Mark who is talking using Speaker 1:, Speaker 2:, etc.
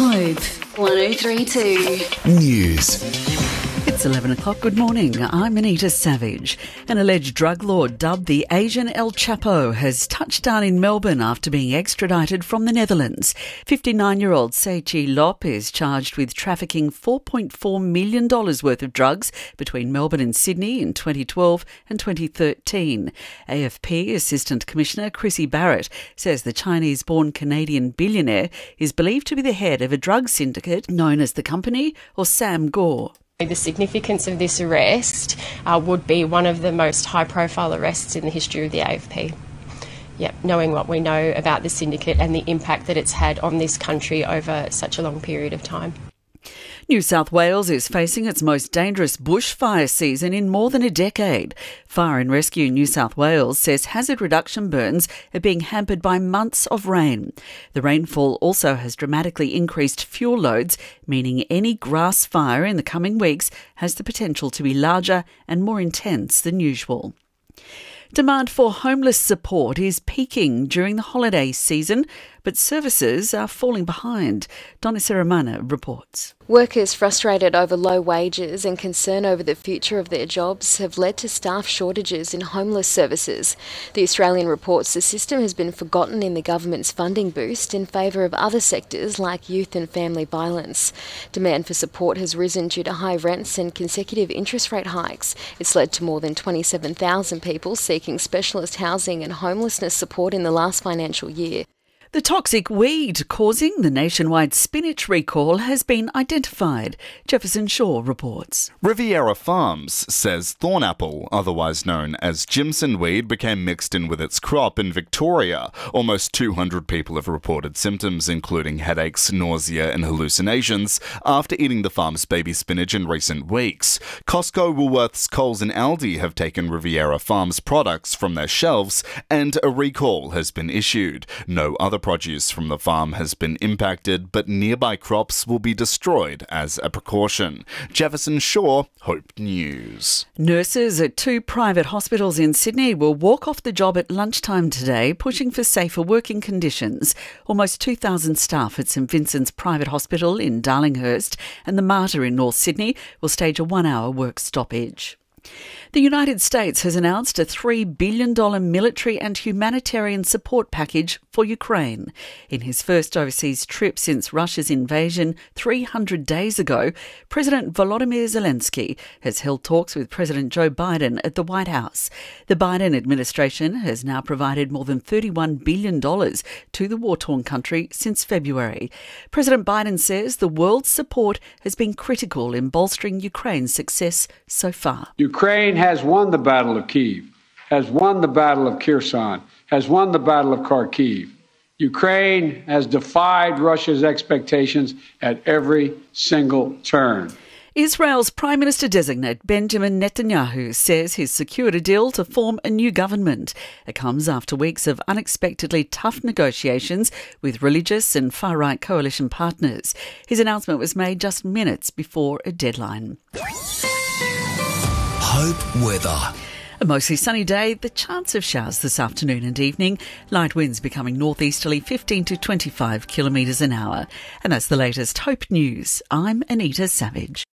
Speaker 1: Hope 1032
Speaker 2: News.
Speaker 3: It's 11 o'clock. Good morning. I'm Anita Savage. An alleged drug lord dubbed the Asian El Chapo has touched down in Melbourne after being extradited from the Netherlands. 59-year-old Seichi Lop is charged with trafficking $4.4 million worth of drugs between Melbourne and Sydney in 2012 and 2013. AFP Assistant Commissioner Chrissy Barrett says the Chinese-born Canadian billionaire is believed to be the head of a drug syndicate known as the Company or Sam Gore.
Speaker 4: The significance of this arrest would be one of the most high-profile arrests in the history of the AFP. Knowing what we know about the syndicate and the impact that it's had on this country over such a long period of time.
Speaker 3: New South Wales is facing its most dangerous bushfire season in more than a decade. Fire and Rescue New South Wales says hazard reduction burns are being hampered by months of rain. The rainfall also has dramatically increased fuel loads, meaning any grass fire in the coming weeks has the potential to be larger and more intense than usual. Demand for homeless support is peaking during the holiday season, but services are falling behind. Donna Seramana reports.
Speaker 5: Workers frustrated over low wages and concern over the future of their jobs have led to staff shortages in homeless services. The Australian reports the system has been forgotten in the government's funding boost in favour of other sectors like youth and family violence. Demand for support has risen due to high rents and consecutive interest rate hikes. It's led to more than 27,000 people seeking specialist housing and homelessness support in the last financial year.
Speaker 3: The toxic weed causing the nationwide spinach recall has been identified. Jefferson Shaw reports.
Speaker 2: Riviera Farms says thornapple, otherwise known as Jimson weed, became mixed in with its crop in Victoria. Almost 200 people have reported symptoms including headaches, nausea and hallucinations after eating the farm's baby spinach in recent weeks. Costco, Woolworths, Coles and Aldi have taken Riviera Farms products from their shelves and a recall has been issued. No other produce from the farm has been impacted, but nearby crops will be destroyed as a precaution. Jefferson Shaw, Hope News.
Speaker 3: Nurses at 2 private hospitals in Sydney will walk off the job at lunchtime today, pushing for safer working conditions. Almost 2,000 staff at St Vincent's Private Hospital in Darlinghurst and the Mater in North Sydney will stage a 1-hour work stoppage. The United States has announced a $3 billion military and humanitarian support package for Ukraine. In his first overseas trip since Russia's invasion 300 days ago, President Volodymyr Zelensky has held talks with President Joe Biden at the White House. The Biden administration has now provided more than $31 billion to the war-torn country since February. President Biden says the world's support has been critical in bolstering Ukraine's success so far.
Speaker 6: Ukraine has won the Battle of Kyiv, has won the Battle of Kherson, has won the Battle of Kharkiv. Ukraine has defied Russia's expectations at every single turn.
Speaker 3: Israel's Prime Minister-designate Benjamin Netanyahu says he's secured a deal to form a new government. It comes after weeks of unexpectedly tough negotiations with religious and far-right coalition partners. His announcement was made just minutes before a deadline.
Speaker 2: Hope weather.
Speaker 3: A mostly sunny day, the chance of showers this afternoon and evening. Light winds becoming northeasterly 15 to 25 kilometres an hour. And that's the latest Hope News. I'm Anita Savage.